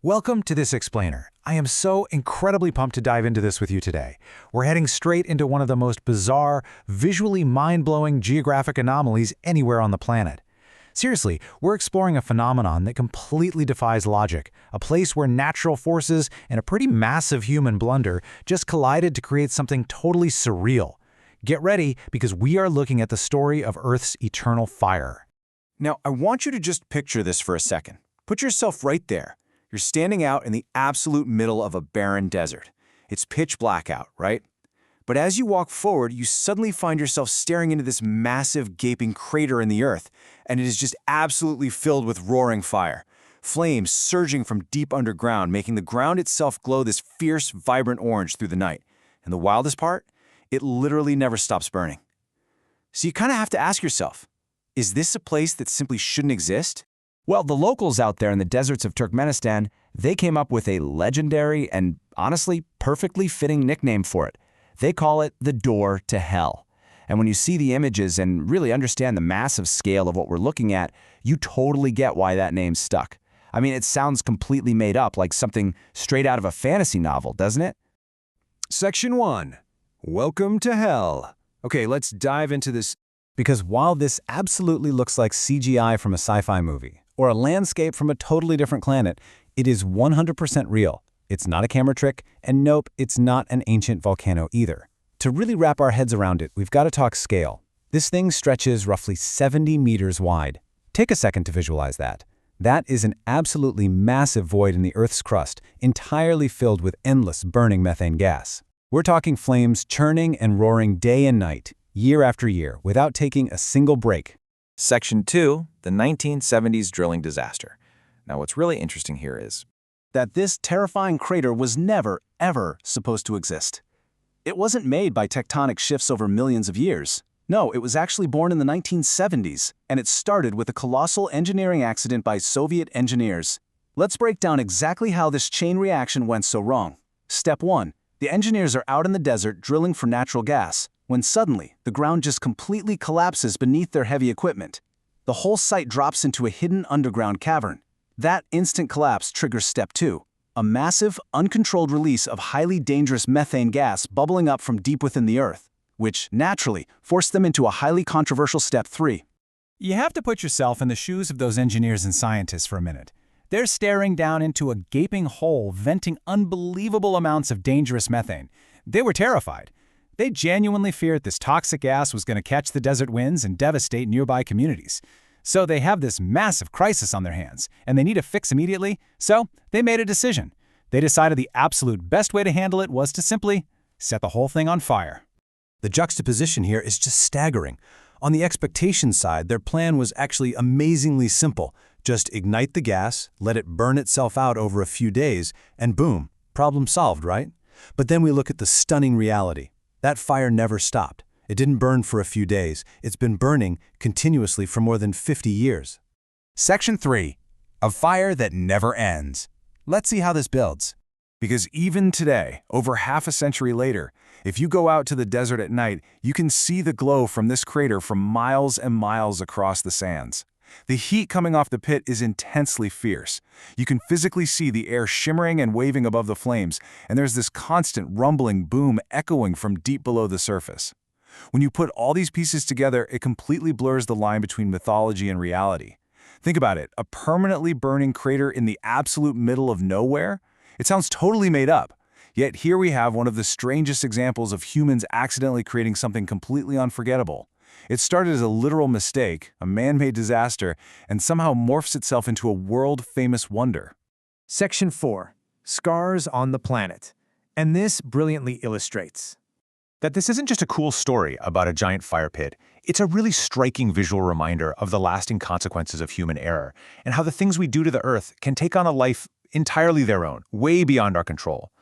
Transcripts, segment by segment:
Welcome to this explainer. I am so incredibly pumped to dive into this with you today. We're heading straight into one of the most bizarre, visually mind-blowing geographic anomalies anywhere on the planet. Seriously, we're exploring a phenomenon that completely defies logic, a place where natural forces and a pretty massive human blunder just collided to create something totally surreal. Get ready, because we are looking at the story of Earth's eternal fire. Now, I want you to just picture this for a second. Put yourself right there. You're standing out in the absolute middle of a barren desert. It's pitch black out, right? But as you walk forward, you suddenly find yourself staring into this massive, gaping crater in the earth, and it is just absolutely filled with roaring fire. Flames surging from deep underground, making the ground itself glow this fierce, vibrant orange through the night. And the wildest part? It literally never stops burning. So you kind of have to ask yourself, is this a place that simply shouldn't exist? Well, the locals out there in the deserts of Turkmenistan, they came up with a legendary and, honestly, perfectly fitting nickname for it. They call it the door to hell. And when you see the images and really understand the massive scale of what we're looking at, you totally get why that name stuck. I mean, it sounds completely made up, like something straight out of a fantasy novel, doesn't it? Section 1. Welcome to Hell. Okay, let's dive into this. Because while this absolutely looks like CGI from a sci-fi movie, or a landscape from a totally different planet, it is 100% real. It's not a camera trick, and nope, it's not an ancient volcano either. To really wrap our heads around it, we've got to talk scale. This thing stretches roughly 70 meters wide. Take a second to visualize that. That is an absolutely massive void in the Earth's crust, entirely filled with endless burning methane gas. We're talking flames churning and roaring day and night, year after year, without taking a single break. Section 2, the 1970s drilling disaster. Now, what's really interesting here is that this terrifying crater was never, ever supposed to exist. It wasn't made by tectonic shifts over millions of years. No, it was actually born in the 1970s, and it started with a colossal engineering accident by Soviet engineers. Let's break down exactly how this chain reaction went so wrong. Step 1. The engineers are out in the desert drilling for natural gas, when suddenly, the ground just completely collapses beneath their heavy equipment. The whole site drops into a hidden underground cavern. That instant collapse triggers Step 2, a massive, uncontrolled release of highly dangerous methane gas bubbling up from deep within the earth, which, naturally, forced them into a highly controversial Step 3. You have to put yourself in the shoes of those engineers and scientists for a minute. They're staring down into a gaping hole venting unbelievable amounts of dangerous methane. They were terrified. They genuinely feared this toxic gas was going to catch the desert winds and devastate nearby communities. So they have this massive crisis on their hands, and they need a fix immediately, so they made a decision. They decided the absolute best way to handle it was to simply set the whole thing on fire. The juxtaposition here is just staggering. On the expectation side, their plan was actually amazingly simple. Just ignite the gas, let it burn itself out over a few days, and boom, problem solved, right? But then we look at the stunning reality. That fire never stopped. It didn't burn for a few days. It's been burning continuously for more than 50 years. Section 3. A fire that never ends. Let's see how this builds. Because even today, over half a century later, if you go out to the desert at night, you can see the glow from this crater from miles and miles across the sands. The heat coming off the pit is intensely fierce. You can physically see the air shimmering and waving above the flames, and there's this constant rumbling boom echoing from deep below the surface. When you put all these pieces together, it completely blurs the line between mythology and reality. Think about it, a permanently burning crater in the absolute middle of nowhere? It sounds totally made up. Yet here we have one of the strangest examples of humans accidentally creating something completely unforgettable. It started as a literal mistake, a man-made disaster, and somehow morphs itself into a world-famous wonder. Section 4. Scars on the Planet. And this brilliantly illustrates That this isn't just a cool story about a giant fire pit. It's a really striking visual reminder of the lasting consequences of human error and how the things we do to the Earth can take on a life entirely their own, way beyond our control.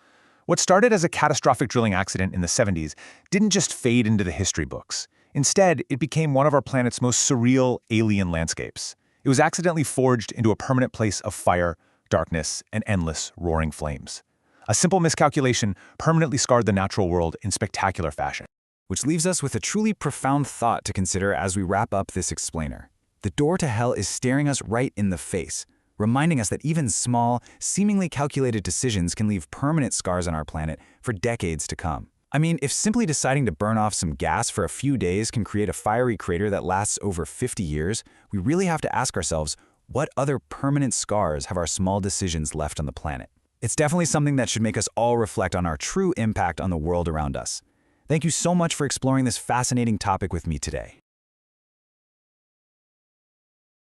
What started as a catastrophic drilling accident in the 70s didn't just fade into the history books. Instead, it became one of our planet's most surreal alien landscapes. It was accidentally forged into a permanent place of fire, darkness, and endless roaring flames. A simple miscalculation permanently scarred the natural world in spectacular fashion. Which leaves us with a truly profound thought to consider as we wrap up this explainer. The door to hell is staring us right in the face. reminding us that even small, seemingly calculated decisions can leave permanent scars on our planet for decades to come. I mean, if simply deciding to burn off some gas for a few days can create a fiery crater that lasts over 50 years, we really have to ask ourselves, what other permanent scars have our small decisions left on the planet? It's definitely something that should make us all reflect on our true impact on the world around us. Thank you so much for exploring this fascinating topic with me today.